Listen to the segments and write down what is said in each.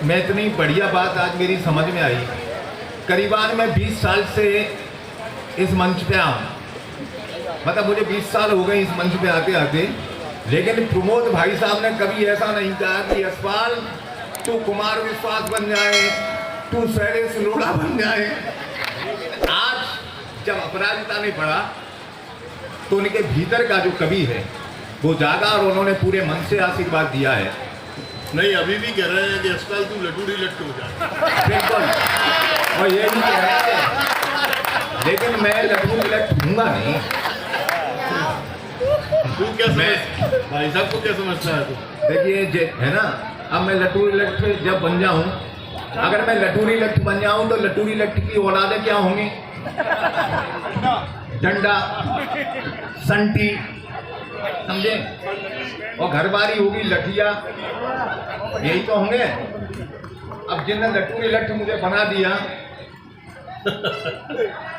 मैं इतनी बढ़िया बात आज मेरी समझ में आई। करीबन मैं 20 साल से इस मंच पे आऊँ, मतलब मुझे 20 साल हो गए इस मंच पे आते आते, लेकिन प्रमोद भाई साहब ने कभी ऐसा नहीं कहा कि यशपाल तू कुमार विश्वास बन जाए, तू शैलेश लोढ़ा बन जाए। आज जब अपराजिता ने पढ़ा तो उनके भीतर का जो कवि है वो जागा और उन्होंने पूरे मन से आशीर्वाद दिया है। नहीं, अभी भी कह रहे हैं कि यशपाल तू लटूरी लट्टू हो जा। बिल्कुल, और ये भी कह रहे हैं, लेकिन मैं लटूरी लट्टू हूँगा नहीं। तू क्या भाई साहब को क्या समझता है तू? देखिए है ना, अब मैं लटूरी लट्ठ जब बन जाऊं, अगर मैं लटूरी लट्ठ बन जाऊं तो लटूरी लट्ठ की औलादें क्या होंगी? डंडा, संटी, समझे, और घरबारी होगी लठिया, यही तो होंगे। अब जिनने लटूरी लट्ठ मुझे बना दिया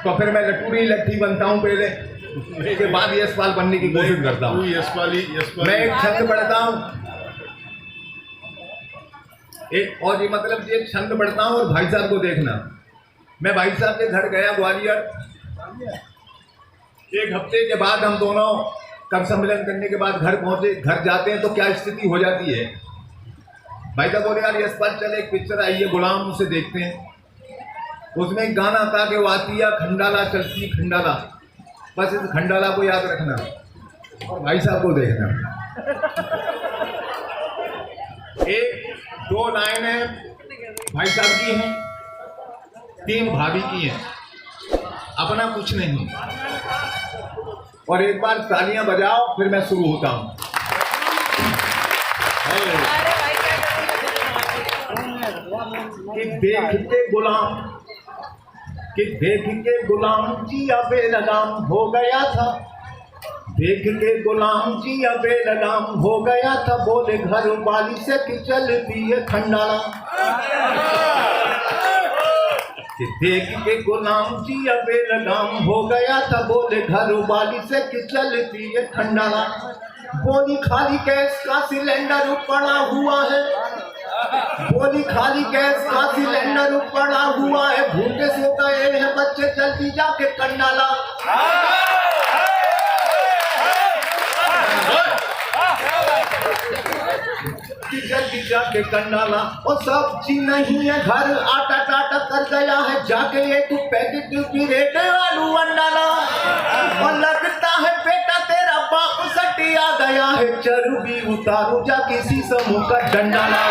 तो फिर मैं लटूरी लट्ठी बनता हूं पहले, उसके बाद यशपाल बनने की कोशिश करता हूँ। मैं एक छंद पढ़ता हूँ, एक और ये मतलब ये छंद पढ़ता हूँ और भाई साहब को देखना। मैं भाई साहब के घर गया ग्वालियर, एक हफ्ते के बाद हम दोनों कवि सम्मेलन करने के बाद घर पहुंचे। घर जाते हैं तो क्या स्थिति हो जाती है, भाई साहब बोले यार यशपाल चल एक पिक्चर आई है गुलाम, उसे देखते हैं। उसमें एक गाना था कि वो आती है खंडाला चलती खंडाला, बस इस खंडाला को याद रखना और भाई साहब को देखना। एक दो लाइनें भाई साहब की हैं, 3 भाभी की हैं, अपना कुछ नहीं। और एक बार तालियां बजाओ फिर मैं शुरू होता हूं। कि देख के गुलाम, कि देख के गुलाम जिया बेलगाम हो गया था, देख के गुलाम जिया बेलगाम हो गया था, बोले घर वाली से कि चलती है खंडाला। कि देख के गुलाम जिया बेलगाम हो गया था, बोले घर वाली से कि चलती है खंडाला। बोली खाली गैस का सिलेंडर पड़ा हुआ है, बोली खाली गैस का सिलेंडर पड़ा हुआ है, भूखे सो गए हैं बच्चे जल्दी जाके कंडाला। जल्दी जाके कंडाला, और सब्जी नहीं है घर, आटा टाटा कर गया है, जाके एक पैकेट की रेट आलू अंडाला। और लगता है बेटा तेरा बाप सटी आ गया है, चर्बी उतारू जा किसी समूह का डंडाला।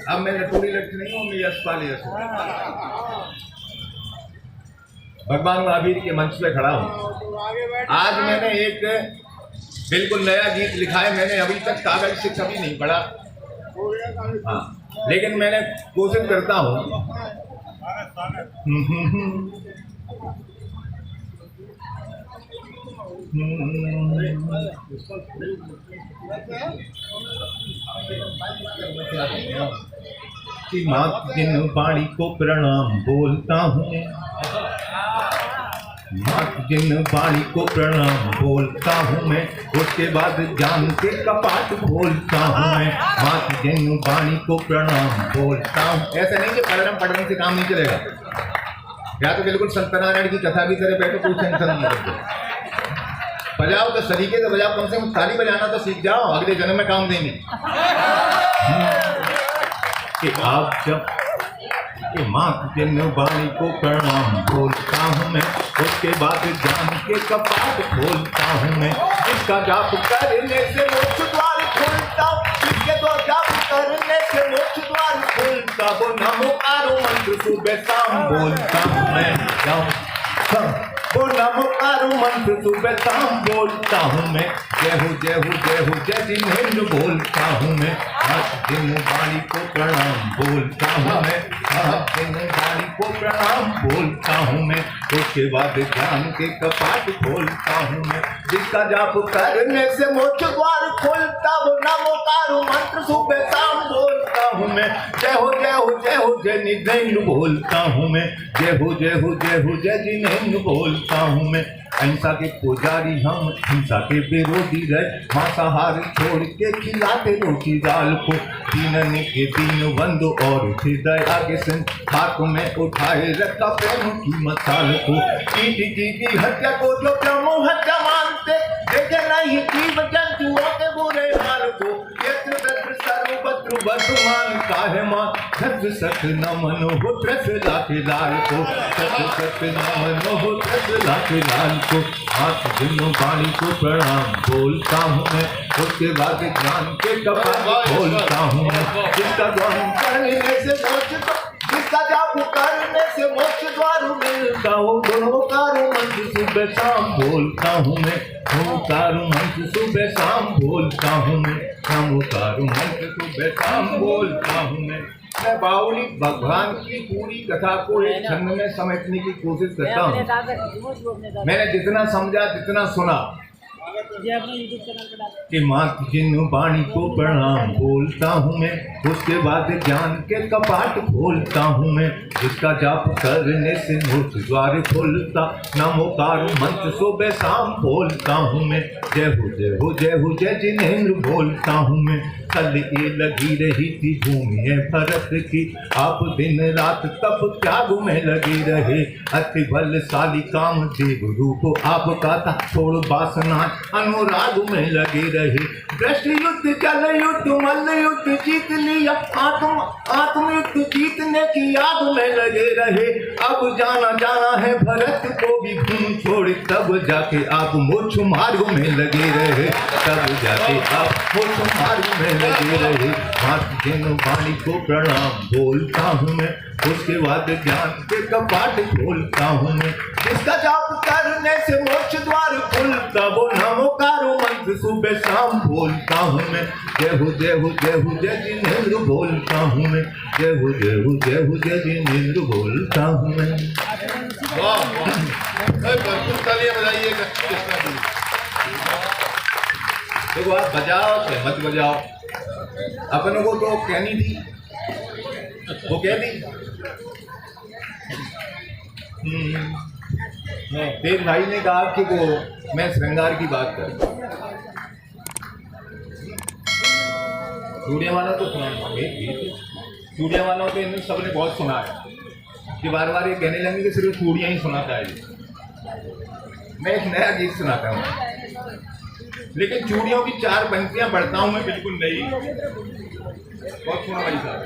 अब मैं लटूरी लट्ठ नहीं हूँ, मैं यशपाल भगवान महावीर के मंच पे खड़ा हूँ। आज मैंने एक बिल्कुल नया गीत लिखा है, मैंने अभी तक कागज से कभी नहीं पढ़ा, हाँ, लेकिन मैंने कोशिश करता हूँ। कि मात जिन बाणी को प्रणाम बोलता हूँ, मात जिन बाणी को प्रणाम बोलता हूँ मैं, उसके बाद जान के कपाट खोलता हूँ मैं। मात जिन बाणी को प्रणाम बोलता हूँ, ऐसा नहीं कि पढ़ने से काम नहीं चलेगा, या तो बिल्कुल सत्यनारायण की कथा की तरह बैठो, कोई टेंशन नहीं करते। बजाओ तो सलीके से बजाओ, कम से कम ताली बजाना तो सीख जाओ, अगले जन्म में काम देंगे। कि आप जब कि मात जिन बाणी को प्रणाम बोलता हूँ मैं, उसके बाद जान के कपाट खोलता हूँ मैं। इसका जाप करने से मोक्ष द्वार खुलता, इसके तो जाप करने से मोक्ष द्वार खुलता, वो नमोकारो मंत्र सुबह शाम बोलता हूँ मैं। वो नमोकारो मंत्र सुबह शाम बोलता हूँ मैं। जय हो जय हो जय हो जय जिनेन्द्र बोलता हूँ मैं। मात जिन बाणी को प्रणाम बोलता हूँ मैं, मात जिन बाणी को प्रणाम बोलता हूँ मैं। उसके बाद ज्ञान के कपाट खोलता हूँ मैं। जिसका जाप करने से मोक्ष द्वार खोलता, वो नमोकारो मंत्र सुबह शाम बोलता हूँ मैं। जय हो जय हो जय हो जय जिनेंद्र बोलता हूँ मैं, जय हो जय हो जय हो जय जिनेंद्र बोलता हूँ मैं। अहिंसा के पुजारी हम, हिंसा के विरोधी रहे, मांसाहार छोड़ के खिलाते रोटी दाल को। दीनन के दीन बंधु और थे दया के सिंह, हाथ में उठाए रखा प्रेम की मसाल को। की हत्या को जो ब्रह्मो हत्या मानते, देखे नहीं जीव जंतुओं के बुरे हाल को। यत्र तत्र सर्वत्र वर्तमान काहे मां, सत्य सत्य न मनो हो त्रस लाके लाल को। सत्य सत्य न मनो हो त्रस लाके लाल को। हाथ जिन्हों वाणी को प्रणाम बोलता हूँ मैं, उसके बाद ज्ञान के कपाट खोलता हूँ मैं। जिसका ज्ञान करने से मोक्ष, जिसका जाप करने से मोक्ष द्वार मिलता हो। गुणोकारो मंत्र सुबह शाम बोलता हूँ मैं, ओंकारो मंत्र सुबह शाम बोलता हूँ मैं। नमोकारो मंत्र सुबह शाम बोलता हूँ मैं बावली भगवान की पूरी कथा को एक छंद में समेटने की कोशिश करता हूँ। मैंने जितना समझा, जितना सुना, कि मात जिन्हों वाणी को प्रणाम बोलता हूँ मैं, उसके बाद ज्ञान के कपाट खोलता हूँ मैं। जिसका जाप करने से मोक्ष द्वार खुलता, नमोकार मंत्र सुबह शाम बोलता हूँ मैं। जय हो जय हो जय हो जय जिनेंद्र बोलता हूँ मैं। कल ये लगी रही थी भूमि है भरत की, आप दिन रात तप त्याग में लगे रहे। अति बलशाली काम देव रूप आपका था, छोड़ वासना अनुराग में लगे रहे। दृष्ट युद्ध जल युद्ध मल्ल युद्ध जीत लिया, आत्म युद्ध जीतने की आग में लगे रहे। अब जाना जाना है भरत को भी भूमि छोड़, तब जाके आप मोक्ष मार्ग में लगे रहे। तब जाके आप मोक्ष मार्ग में लगे रहे। हाथ जिन्हों वाणी को प्रणाम बोलता हूँ मैं, उसके बाद ज्ञान के कपाट खोलता हूँ मैं। जिसका जाप करने से मोक्ष द्वार खुलता, वो नमोकारो मंत्र सुबह शाम बोलता हूँ मैं। जय हो जय हो जय हो जय जिनेंद्र बोलता हूँ मैं। जय हो जय हो जय हो जय जिनेंद्र बोलता हूँ मैं। भरपूर तालियां बजाइएगा। देखो आप बजाओ चाहे मत बजाओ, अपनों को तो कहनी थी, वो कह दी। तेज भाई ने कहा कि वो मैं श्रृंगार की बात कर, चूड़िया वालों को सुना, चूड़िया वालों के इन सबने बहुत सुना है कि बार बार ये कहने लगे कि सिर्फ चूड़ियाँ ही सुनाता है। मैं एक नया गीत सुनाता हूँ, लेकिन चूड़ियों की 4 पंक्तियां पढ़ता हूँ मैं, बिल्कुल नहीं। बहुत सुना भाई साहब।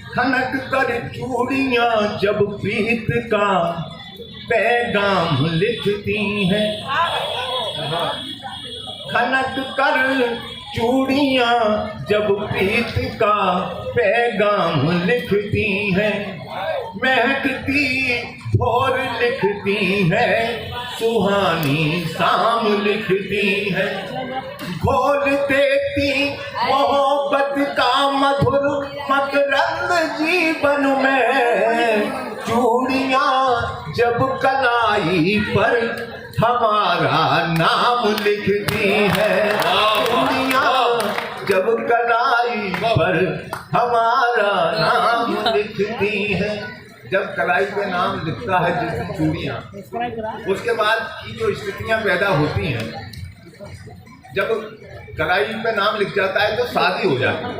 खनक कर चूड़ियां जब प्रीत का पैगाम लिखती हैं, खनक कर चूड़ियां जब प्रीत का पैगाम लिखती हैं। महकती भोर लिखती है, सुहानी शाम लिखती है। घोल देती मोहब्बत का मधुर मकरंद जीवन में। चूड़ियां जब कलाई पर हमारा नाम लिखती है। चूड़ियां जब कलाई पर हमारा नाम लिखती है। जब कलाई पे नाम लिखता है जिसकी चूड़ियाँ, उसके बाद की जो स्थितियाँ पैदा होती हैं, जब कलाई पे नाम लिख जाता है तो शादी हो जाती है।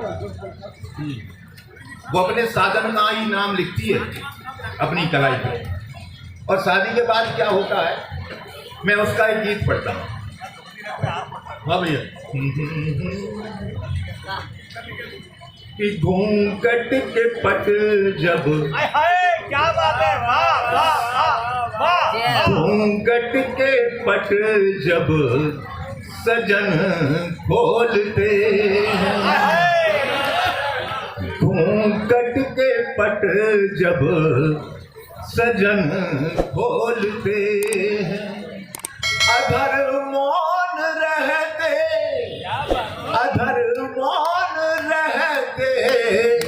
वो अपने साधन का ही नाम लिखती है अपनी कलाई पे, और शादी के बाद क्या होता है, मैं उसका एक गीत पढ़ता हूँ। हाँ भैया। कि घूंघट के पट जब, क्या बात है, वाह वाह वाह। घूंघट के पट जब सजन खोलते हैं, घूंघट के पट जब सजन खोलते हैं। अधर मौन रहते, अधर मौन रहते,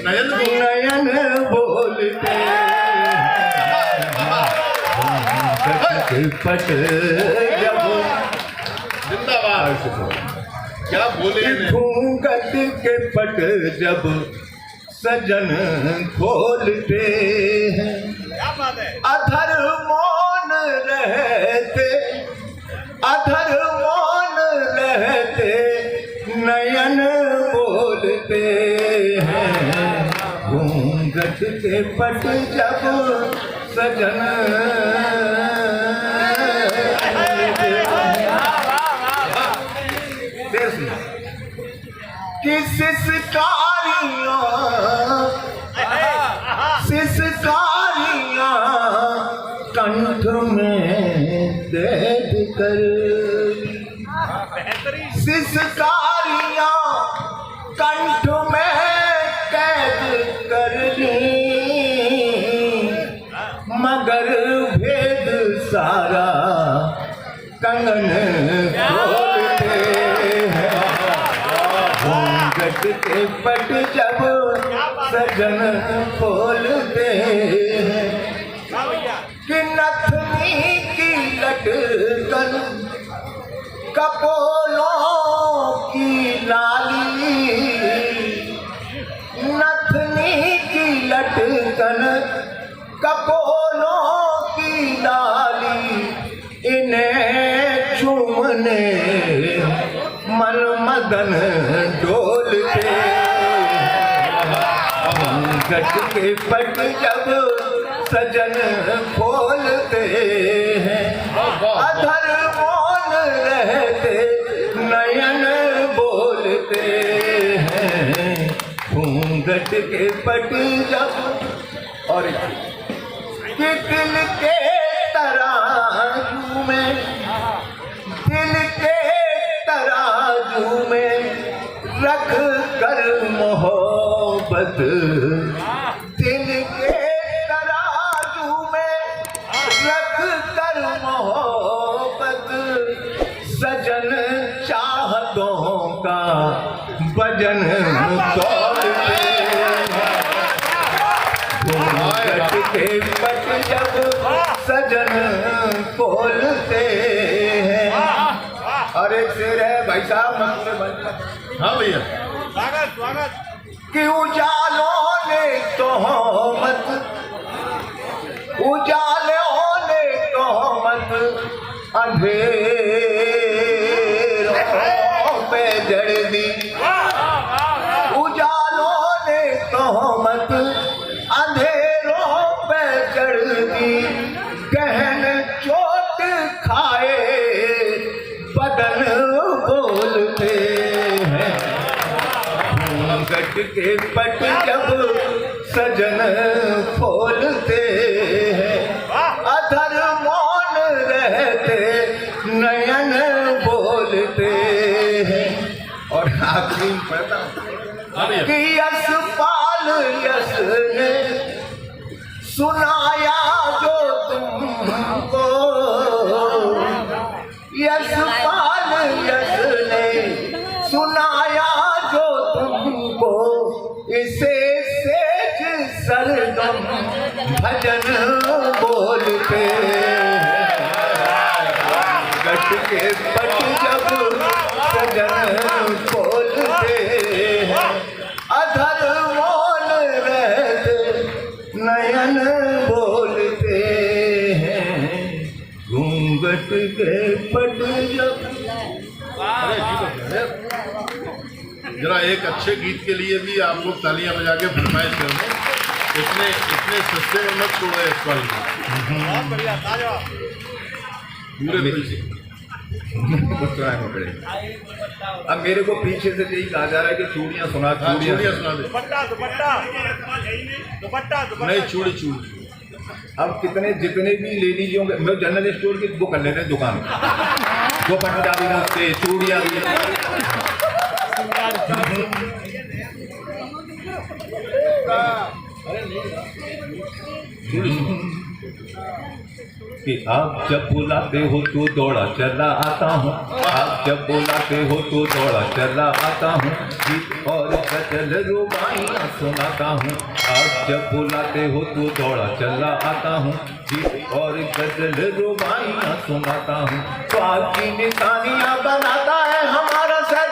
नयन बोलते। पट जब, जिंदाबाद। क्या बोले इन्हें? घूंघट के पट जब सजन खोलते हैं, क्या बात है? अधर मौन रहते, अधर मौन रहते, नयन बोलते हैं। घूंघट के पट जब सजन कि सिसकारियाँ कंठ में कैद कर, सिसकारियाँ कंठ में कैद कर ली, मगर भेद सारा कंगन खोलते हैं। घूंघट के पट जब सजन खोलते हैं, कि नथनी की लटकन कपोलों की लाली, नथनी की लटकन कपोलों की लाली, इन्हें चूमने मन मदन डोलते। घूंघट के पट जब सजन खोलते हैं, अधर मौन रहते, नयन बोलते हैं। घूंघट के पट जब और कि दिल के तराजू में, दिल के तराजू में रख कर मोहब्बत, दिल के तराजू में रख कर मोहब्बत, सजन चाहतों का भजन तोड़ते हैं। घूंघट के पट जब सजन खोलते हैं। और एक शेर है भाई साहब, हाँ भैया, स्वागत स्वागत। कि उजालों ने तोहमत, उजालों ने तोहमत अंधेरों पे जड़ दी, उजालों ने तोहमत अंधेरों पे जड़ दी, गहन चोट खाए बदन बोलते हैं। घूंघट के पट जब सजन खोलते हैं, अधर मौन रहते, नयन बोलते हैं। और आखिरी में पढ़ता हूं कि यशपाल यश ने सुनाया जो तुमको, यशपाल यश ने सुनाया जो तुमको, इसे सेज सरगम भजन बोलते हैं। घूंघट के पट जब सजन खोलते हैं, अधर मौन रहते, नयन बोलते हैं। घूंघट के पट जब। जरा एक अच्छे गीत के लिए भी आप लोग तालियां बजा के फरमाइश कर दें। इतने सस्ते में मत छोड़ो इस बार बहुत बढ़िया, ताजा। पूरे पीछे अब मेरे को पीछे से यही कहा जा रहा है कि चूड़ियाँ सुना, चूड़ियाँ सुना दे। दुपट्टा दुपट्टा दुपट्टा दुपट्टा। नहीं, चूड़ी चूड़ी। अब कितने जितने भी लेडीज होंगे, मैं जनरल स्टोर की वो कर लेते हैं दुकान, दुपट्टा भी रखते, चूड़ियाँ भी। कि आप जब बुलाते हो तो दौड़ा चला आता हूँ, आप जब बुलाते हो तो दौड़ा चला आता हूँ, गीत और गजल रुबाइयाँ सुनाता हूँ। आप जब बुलाते हो तो दौड़ा चला आता हूँ, गीत और गजल रुबाइयाँ सुनाता हूँ। तो आपकी निशानियाँ बनाता है हमारा सर,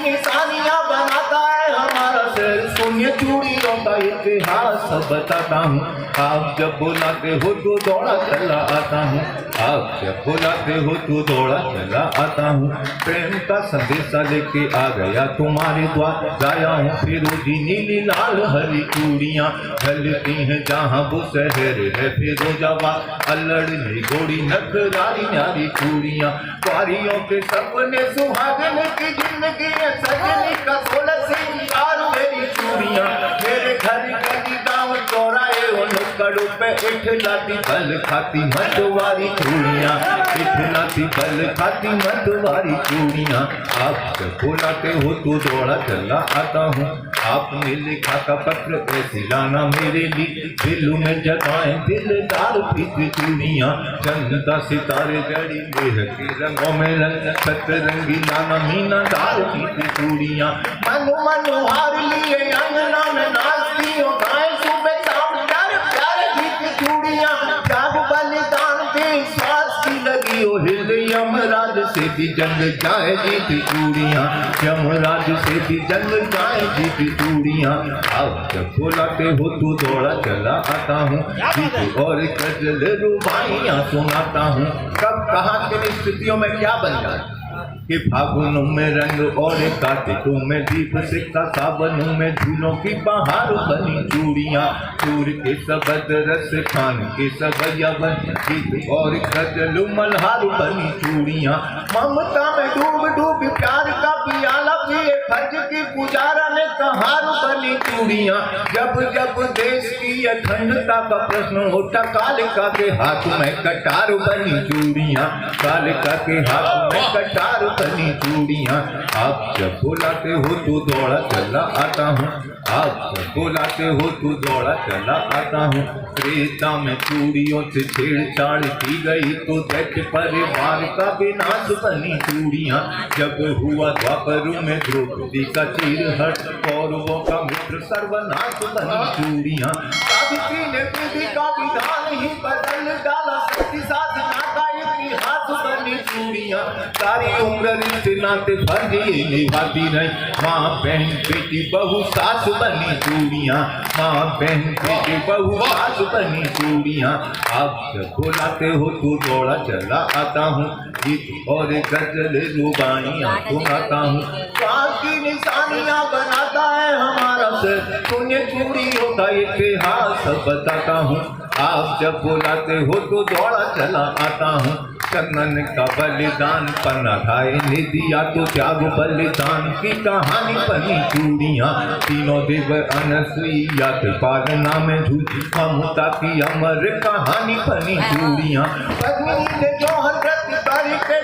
निशानियां बनाता है हमारा शहर, सुनिए चूड़ियों का इतिहास बताता हूँ। आप जब बुलाते हो तो दौड़ा चला आता हूँ, आप जब बुलाते हो तो दौड़ा चला आता हूँ। प्रेम का संदेशा लेके आ गया तुम्हारे द्वार, लाया हूँ फिरोजी नीली लाल हरी चूड़ियाँ, ढलती हैं जहाँ वो शहर है फिरोजाबाद, अल्लड़ी घोड़ी नखरारी न्यारी चूड़ियाँ, वारियों के सपने सुहागन की जिंदगी है, सजनी का 16 सिंगार मेरी चूड़ियाँ, मेरे घर गली गाँव चौराहे नुक्कड़ों पे इठलाती बल खाती मतवारी चूड़ियाँ, इठलाती बल खाती मतवारी चूड़ियाँ। आप जब बुलाते हो तो दौड़ा चला आता हूँ, आपने लिखा था पत्र ऐसी लाना मेरे लिए, दिल में जगाए दिलदार प्रीति चूड़ियाँ, चंदा सितारे जड़ी मेह के रंगों में रंग सतरंगी लाना मीनादार प्रीति चूड़ियाँ, मनु मनोहार लिए अंगना में नाचती हो गाय सुबह शाम प्यार प्यार गीत चूड़ियाँ, त्याग बलिदान के श्वास की लगी हो हृदय, यमराज से भी जंग जाए जीत चूड़ियाँ, यमराज से भी जंग जाए जीत चूड़ियाँ। आप जब बुलाते हो तो दौड़ा चला आता हूँ, गीत और गजल रुबाइयाँ सुनाता हूँ। कब कहाँ किन स्थितियों में क्या बन जाए कि फागुनों में रंग और कार्तिकों में दीप सिक्का, सावनों में झूलों की बहार बनी चूड़ियाँ, चूर के सबद रस खान के सबैया बन गीत और गजल मल्हार बनी चूड़ियाँ, ममता में डूब डूब प्यार का पियाला पिए फर्ज की पुजारा ने कहार बनी चूड़ियाँ, जब जब देश की अखंडता का प्रश्न उठा कालिका के हाथ में कटार बनी चूड़ियाँ, कालिका के हाथ में कटार बनी चूड़ियाँ। आप जब बुलाते हो तो दौड़ा चला आता हूँ, आप जब बुलाते हो तो दौड़ा चला आता हूँ। त्रेता में चूड़ियों से छेड़छाड़ की गई तो दैत्य परिवार का विनाश बनी चूड़ियाँ, जब हुआ द्वापर में द्रौपदी का चीरहरण, कौरवों का मित्र सर्वनाश बनी चूड़ियाँ, सावित्री ने विधि का विधान ही बदल डाला, सती साधना का इतिहास बनी चूड़ियाँ, सारी उम्र रिश्ते नाते फर्ज ये निभाती रही, माँ बहन बेटी बहू सास बनी चूड़ियाँ, माँ बहन बेटी बहू सास बनी चूड़ियाँ। आप जब बुलाते हो तो दौड़ा चला आता हूँ, गीत और गजल रुबाइयाँ सुनाता हूँ। पाँच की निशानियाँ बनाता है हमारा शहर, सुनिए चूड़ियों का इतिहास बताता हूँ। आप जब बुलाते हो तो दौड़ा चला आता हूँ, चंदन का बलिदान पन्ना खाए ने दिया तो त्याग बलिदान की कहानी बनी चूड़ियाँ, तीनों देव अनसुईया के पालना में झूठी ममता की अमर कहानी बनी चूड़ियाँ, पद्मिनी ने जौहर करके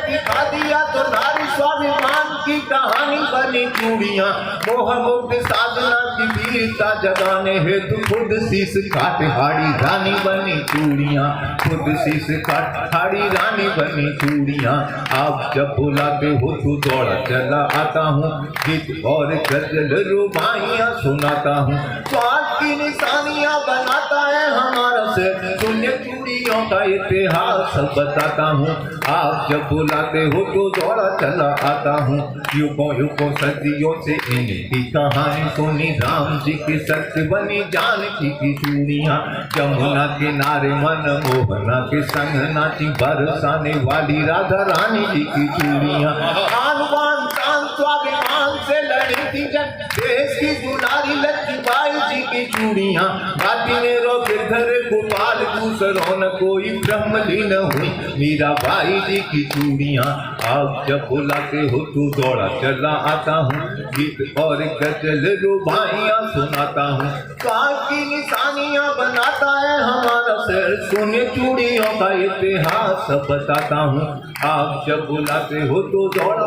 दिखा दिया तो नारी स्वाभिमान की कहानी बनी चूड़ियाँ, मोह मुक्त साधना की वीरता जगाने हेतु खुद शीश काट हाड़ी रानी बनी चूड़ियाँ, खुद शीश काट हाड़ी रानी बनी चूड़ियाँ। आप जब बुलाते हो तो दौड़ा चला आता हूँ, गीत और गजल रुबाइयाँ सुनाता हूँ। स्वाद की निशानियाँ बनाता है हमारा शहर, सुनिए चूड़ियों का इतिहास बताता हूँ। आप जब बुलाते हो तो दौड़ा चला आता हूँ, युगों युगों सदियों से इनकी कहानी सुनी, राम जी की सत्य बनी जानकी की चूड़ियाँ, जमुना किनारे मन मोहना के संग नाची बरसाने वाली राधा रानी जी की चूड़ियाँ, आनुबान शान स्वाभिमान से लड़ी थी जब देश की दुलारी लक्ष्मीबाई जी की चूड़ियाँ, गाती ने रो गिरधर गोपाल दूसरों न कोई ब्रह्मलीन हुई मीराबाई जी की चूड़ियाँ। आप जब बुलाते हो तो दौड़ा चला आता हूँ, गीत और गजल रुबाइयाँ सुनाता हूँ। काश की निशानियाँ बनाता है हमारा शहर, सुनिए चूड़ियों का इतिहास बताता हूँ। आप जब बुलाते हो तो दौड़ा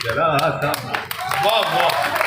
चला आता हूँ। वाह वाह।